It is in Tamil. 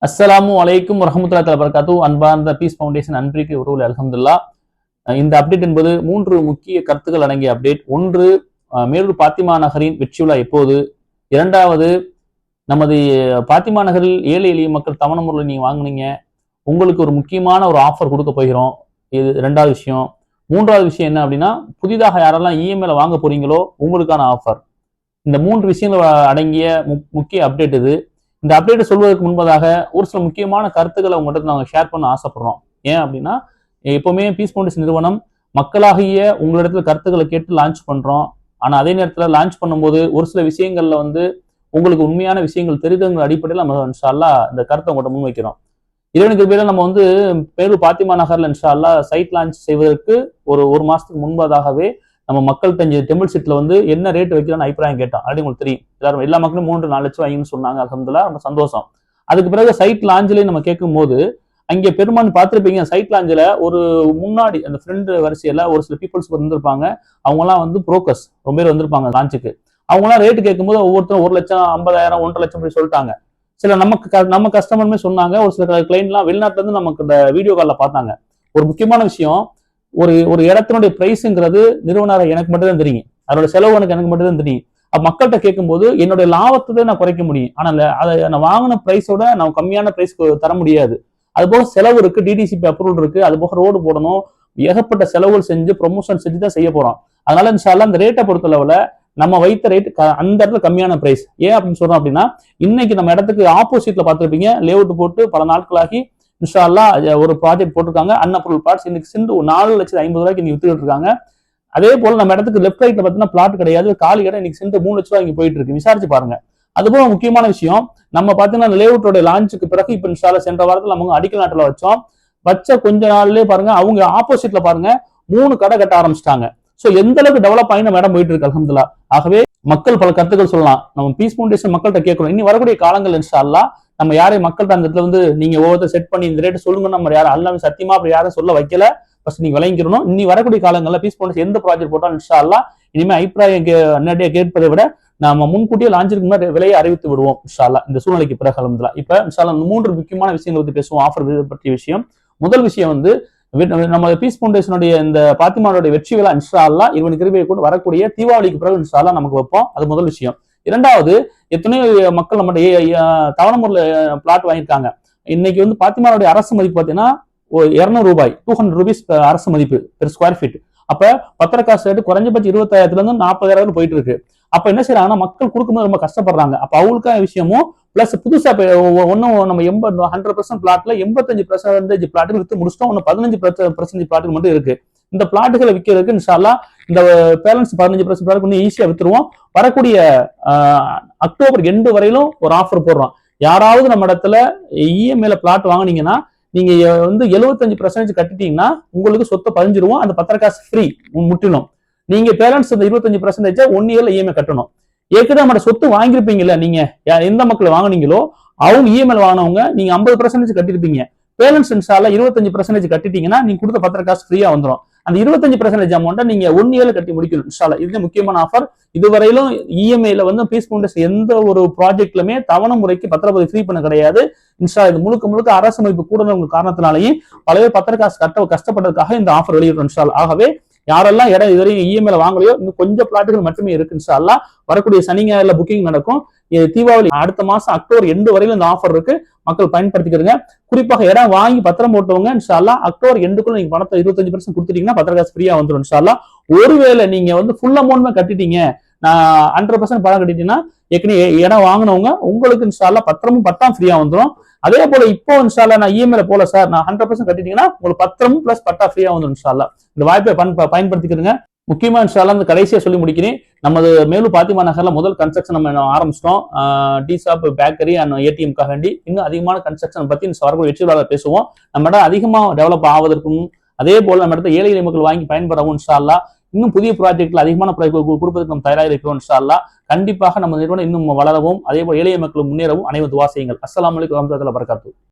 அஸ்ஸலாமு அலைக்கும் வரஹ்மத்துல்லாஹி வபரகாத்துஹு. அன்பார்ந்த பீஸ் ஃபவுண்டேஷன் அன்பிற்கு உறவுகள் அல்ஹம்துலில்லாஹ். இந்த அப்டேட் என்பது 3 முக்கிய கருத்துக்கள் அடங்கிய அப்டேட். ஒன்று, மேலூர் பாத்திமா நகரின் வெற்றி விழா எப்போது? இரண்டாவது, நமது பாத்திமா நகரில் ஏழை எளிய மக்கள் தவணை முறையில் நீங்க வாங்குனீங்க, உங்களுக்கு ஒரு முக்கியமான ஒரு ஆஃபர் கொடுக்க போகிறோம். இது இரண்டாவது விஷயம். மூன்றாவது விஷயம் என்ன அப்படின்னா, புதிதாக யாரெல்லாம் இஎம்ஐல வாங்க போறீங்களோ உங்களுக்கான ஆஃபர். இந்த 3 விஷயங்கள் அடங்கிய முக்கிய அப்டேட் இது. இந்த அப்டேட்டை சொல்வதற்கு முன்பதாக ஒரு சில முக்கியமான கருத்துக்களை உங்கள்கிட்ட நாங்கள் ஷேர் பண்ண ஆசைப்படுறோம். ஏன் அப்படின்னா, எப்பவுமே பீஸ் ஃபவுண்டேஷன் நிறுவனம் மக்களாகிய உங்களிடத்துல கருத்துக்களை கேட்டு லான்ச் பண்றோம். ஆனா அதே நேரத்தில் லான்ச் பண்ணும்போது ஒரு சில விஷயங்கள்ல உங்களுக்கு உண்மையான விஷயங்கள் தெரிதங்கிற அடிப்படையில் நம்ம இன்ஷா அல்லாஹ் இந்த கருத்தை உங்கள்கிட்ட முன்வைக்கிறோம். இறைவனுக்கு பேரில் நம்ம பேரூர் பாத்திமா நகர்ல இன்ஷா அல்லாஹ் சைட் லான்ச் செய்வதற்கு ஒரு மாசத்துக்கு முன்பதாகவே நம்ம மக்கள் தஞ்சை டெம்பிள் சீட்ல என்ன ரேட் வைக்கலாம்னு அபிப்பிராயம் கேட்டோம். அப்படி உங்களுக்கு தெரியும், எல்லாரும் எல்லா மக்களும் 3-4 லட்சம் வாங்கின்னு சொன்னாங்க. அல்ஹம்துலில்லாஹ், ரொம்ப சந்தோஷம். அதுக்கு பிறகு சைட் லாஞ்சிலே நம்ம கேட்கும் போது அங்கே பெரும்பாலும் பார்த்துருப்பீங்க, சைட் லாஞ்சில் ஒரு முன்னாடி அந்த ஃப்ரெண்ட் வரிசையில ஒரு சில பீப்புள்ஸ் வந்திருப்பாங்க. அவங்கலாம் புரோக்கர்ஸ் ரொம்ப பேர் வந்திருப்பாங்க லான்ச்சுக்கு. அவங்களாம் ரேட்டு கேட்கும்போது ஒவ்வொருத்தரும் 1 லட்சம், 50,000, 1.5 லட்சம் அப்படி சொல்லிட்டாங்க. சில நம்ம கஸ்டமருமே சொன்னாங்க. ஒரு சில கிளைண்ட்லாம் வெளிநாட்டுல இருந்து நமக்கு இந்த வீடியோ காலில் பார்த்தாங்க. ஒரு முக்கியமான விஷயம், ஒரு இடத்தினுடைய பிரைஸுங்கிறது நிறுவனர் எனக்கு மட்டும் தான் தெரியும், அதோட செலவு எனக்கு மட்டும் தான் தெரியும். அப்ப மக்கள்கிட்ட கேட்கும்போது என்னுடைய லாபத்தை நான் குறைக்க முடியும், ஆனால் அதை நான் வாங்கின பிரைஸோட நான் கம்மியான பிரைஸ் தர முடியாது. அது போக செலவு இருக்கு, டிடிசிபி அப்ரூவல் இருக்கு, அது போக ரோடு போடணும், ஏகப்பட்ட செலவுகள் செஞ்சு ப்ரொமோஷன் செஞ்சு தான் செய்ய போறோம். அதனால இன்ஷா அல்லாஹ் அந்த ரேட்டை பொறுத்தளவுல நம்ம வைத்த ரேட் அந்த இடத்துல கம்மியான பிரைஸ். ஏன் அப்படின்னு சொல்றோம் அப்படின்னா, இன்னைக்கு நம்ம இடத்துக்கு ஆப்போசிட்ல பார்த்துருப்பீங்க, லேஅவுட் போட்டு பல நாட்களாகி இன்ஷா அல்லாஹ் ஒரு ப்ராஜெக்ட் போட்டிருக்காங்க. அன்அப்ரூவல் பிளாட்ஸ் இன்னைக்கு சென்று 4,50,000 இன்னைக்கு வித்துட்டு இருக்காங்க. அதே போல நம்ம இடத்துக்கு லெஃப்ட் ரைட்ல பார்த்தீங்கன்னா பிளாட் கிடையாது, காலி இடம் இன்னைக்கு சென்று 3 லட்சம் இங்க போயிட்டு இருக்கு. விசாரிச்சு பாருங்க. அது போல முக்கியமான விஷயம், நம்ம பார்த்தீங்கன்னா லேஅவுட்டோட லான்ச்சுக்கு பிறகு இப்ப இன்ஷா அல்லாஹ் சென்ற வாரத்தில் நம்ம அடிக்கல் நாட்டில் வச்ச கொஞ்ச நாள்லயே பாருங்க, அவங்க ஆப்போசிட்ல பாருங்க 3 கடை கட்ட ஆரம்பிச்சிட்டாங்க. சோ எந்த அளவுக்கு டெவலப் ஆகி நம்ம இடம் போயிட்டு இருக்கு அல்ஹம்துலில்லாஹ். ஆகவே மக்கள் பல கருத்துக்கள் சொல்லலாம், நம்ம பீஸ் ஃபவுண்டேஷன் மக்கள்கிட்ட கேட்கணும். இனி வரக்கூடிய காலங்கள் இன்ஷா அல்லாஹ் நம்ம யாரையும் மக்கள்கிட்ட அந்த இடத்துல நீங்க ஒவ்வொருத்தர் செட் பண்ணி இந்த ரேட்டு சொல்லுங்க நம்ம யாரும் அல்லாம சத்தியமா அப்படி யாரும் சொல்ல வைக்கல. ஃபர்ஸ்ட் நீங்க விளங்கிக்கணும். இனி வரக்கூடிய காலங்களில் பீஸ் ஃபவுண்டேஷன் எந்த ப்ராஜெக்ட் போட்டாலும் இன்ஷா அல்லாஹ் இனிமே அபிப்பிராயம் நேரடியாக கேட்பதை விட நம்ம முன்கூட்டியே லான்ச்சிற்கு முன்னாடி விலையை அறிவித்து விடுவோம் இன்ஷா அல்லாஹ். இந்த சூழ்நிலைக்கு பிறகு அல்ஹம்துலில்லாஹ். இப்ப இன்ஷா அல்லாஹ் 3 முக்கியமான விஷயங்களை பற்றி பேசுவோம், ஆஃபர் பற்றிய விஷயம். முதல் விஷயம் நம்ம பீஸ் ஃபவுண்டேஷனுடைய இந்த பாத்திமாவுடைய வெற்றி விழா இன்ஷா அல்லாஹ் இறைவன் கிருபையை கொண்டு வரக்கூடிய தீபாவளிக்கு பிறகு இன்ஷா அல்லாஹ் நமக்கு வைப்போம். அது முதல் விஷயம். இரண்டாவது, எத்தனையோ மக்கள் நம்ம தவணை முறையில் பிளாட் வாங்கியிருக்காங்க. இன்னைக்கு பாத்திமாவுடைய அரசு மதிப்பு பார்த்தீங்கன்னா 200 ரூபாய், 200 rupees அரசு மதிப்பு பெர் ஸ்கொயர் ஃபீட். அப்ப பத்திர காசு ரேட்டு குறைஞ்சபட்சம் 20,000 இருந்து 40,000 போயிட்டு இருக்கு. அப்ப என்ன செய்யறாங்கன்னா, மக்கள் கொடுக்கும்போது ரொம்ப கஷ்டப்படுறாங்க. அப்ப அவங்களுக்கான விஷயமும் பிளஸ் புதுசா ஒன்னும் நம்ம 100% பிளாட்ல 85% பிளாட்டுக்கு வித்து முடிச்சிட்டோம். ஒன்னு 15% பிளாட்டுக்கு மட்டும் இருக்கு. இந்த பிளாட்டுகளை விற்கிறதுக்கு இன்ஷா அல்லாஹ் இந்த பேலன்ஸ் 15% பிளாட்டுக்கு இன்னும் ஈஸியா வித்துருவோம். வரக்கூடிய அக்டோபர் எண்டு வரையிலும் ஒரு ஆஃபர் போடுறோம். யாராவது நம்ம இடத்துல இஎம்ஐல பிளாட் வாங்கினீங்கன்னா, நீங்க 75% கட்டிட்டீங்கன்னா உங்களுக்கு சொத்தை பதிஞ்சிருவோம். அந்த பத்திர காசு ஃப்ரீ முற்றிலும். நீங்க பேலன்ஸ் இந்த 25% 1 இயர்ல இஎம்ஐ கட்டணும். ஏற்கனவே நம்ம சொத்து வாங்கியிருப்பீங்கல்ல, நீங்க எந்த மக்கள் வாங்கினீங்களோ அவங்க இஎம்ஐ வாங்கினவங்க நீங்க 50% கட்டிருப்பீங்க. பேலன்ஸ் இன்ஷா அல்லாஹ் 25% கட்டிட்டீங்கன்னா நீங்க கொடுத்த பத்திர காசு ஃப்ரீயா வந்துடும். அந்த 25% அமௌண்ட்டை நீங்க 1 இயர்ல கட்டி முடிக்கணும் இன்ஷா அல்லாஹ். இது முக்கியமான ஆஃபர். இதுவரையிலும் இஎம்ஐல பீஸ் ஃபவுண்டேஷன் எந்த ஒரு ப்ராஜெக்ட்லுமே தவணை முறைக்கு பத்திரப்பதிவு ஃப்ரீ பண்ண கிடையாது இன்ஷா. இது முழுக்க அரசு மதிப்பு கூடுதல் காரணத்தினாலேயும் பல பேர் பத்திர காசு கஷ்டப்பட்டதுக்காக இந்த ஆஃபர் வெளியிடுறோம் இன்ஷா அல்லாஹ். ஆகவே யாரெல்லாம் இடம் இதுவரையும் இஎம்ஐல வாங்கலையோ இன்னும் கொஞ்சம் பிளாட்டுகள் மட்டுமே இருக்கு இன்ஷா அல்லாஹ். வரக்கூடிய சனி ஞாயிறுல புக்கிங் நடக்கும். தீபாவளி அடுத்த மாசம் அக்டோபர் எண்டு வரையிலும் இந்த ஆஃபர் இருக்கு, மக்கள் பயன்படுத்திக்கிறீங்க. குறிப்பாக இடம் வாங்கி பத்திரம் போட்டவங்க இன்ஷா அல்லாஹ் அக்டோபர் எண்டுக்குள்ள நீங்க பணத்தை 25% கொடுத்துட்டீங்கன்னா பத்திர காசு ஃப்ரீயா வந்துடும் இன்ஷா அல்லாஹ். ஒருவேளை நீங்க ஃபுல் அமௌண்ட் கட்டிட்டீங்க, நான் 100% பணம் கட்டிட்டீங்கன்னா ஏற்கனவே இடம் வாங்கினவங்க உங்களுக்கு இன்ஷா அல்லாஹ் பத்திரமும் பட்டாம் ஃப்ரீயா வந்துடும். அதே போல இப்போ இன்ஷா அல்லாஹ் நான் இஎம்ஐல போல சார், நான் 100% கட்டிட்டீங்கன்னா உங்களுக்கு பத்திரமும் பிளஸ் பட்டா ஃப்ரீயா வந்துடும் இன்ஷா அல்லாஹ். இந்த வாய்ப்பை பயன்படுத்திக்கிறீங்க. முக்கியமா இன்ஷா அல்லாஹ் இந்த கடைசியா சொல்லி முடிக்கிறேன், நமது மேலூர் பாத்திமா நகர்ல முதல் கன்ஸ்ட்ரக்ஷன் நம்ம ஆரம்பிச்சிட்டோம். டீ ஷாப், பேக்கரி அண்ட் ஏடிஎம்காக வேண்டி இன்னும் அதிகமான கன்ஸ்ட்ரக்ஷன் பத்தி வரக்கூடிய வெற்றி விழாவில் பேசுவோம். நம்ம இடம் அதிகமா டெவலப் ஆவதற்கும் அதே போல நம்ம இடத்துல ஏழை எளிய மக்கள் வாங்கி பயன்பெறவும் இன்ஷா அல்லாஹ் இன்னும் புதிய ப்ராஜெக்ட்ல அதிகமான கொடுப்பதற்கு நம்ம தயாராக இருக்கிறோம் இன்ஷா அல்லாஹ். கண்டிப்பாக நம்ம நிறுவனம் இன்னும் வளரவும் அதே போல ஏழை மக்கள் முன்னேறவும் அனைவரும் துவா செய்யுங்கள். அஸ்ஸலாமு அலைக்கும் வரஹ்மத்துல்லாஹி வபரகாத்துஹு.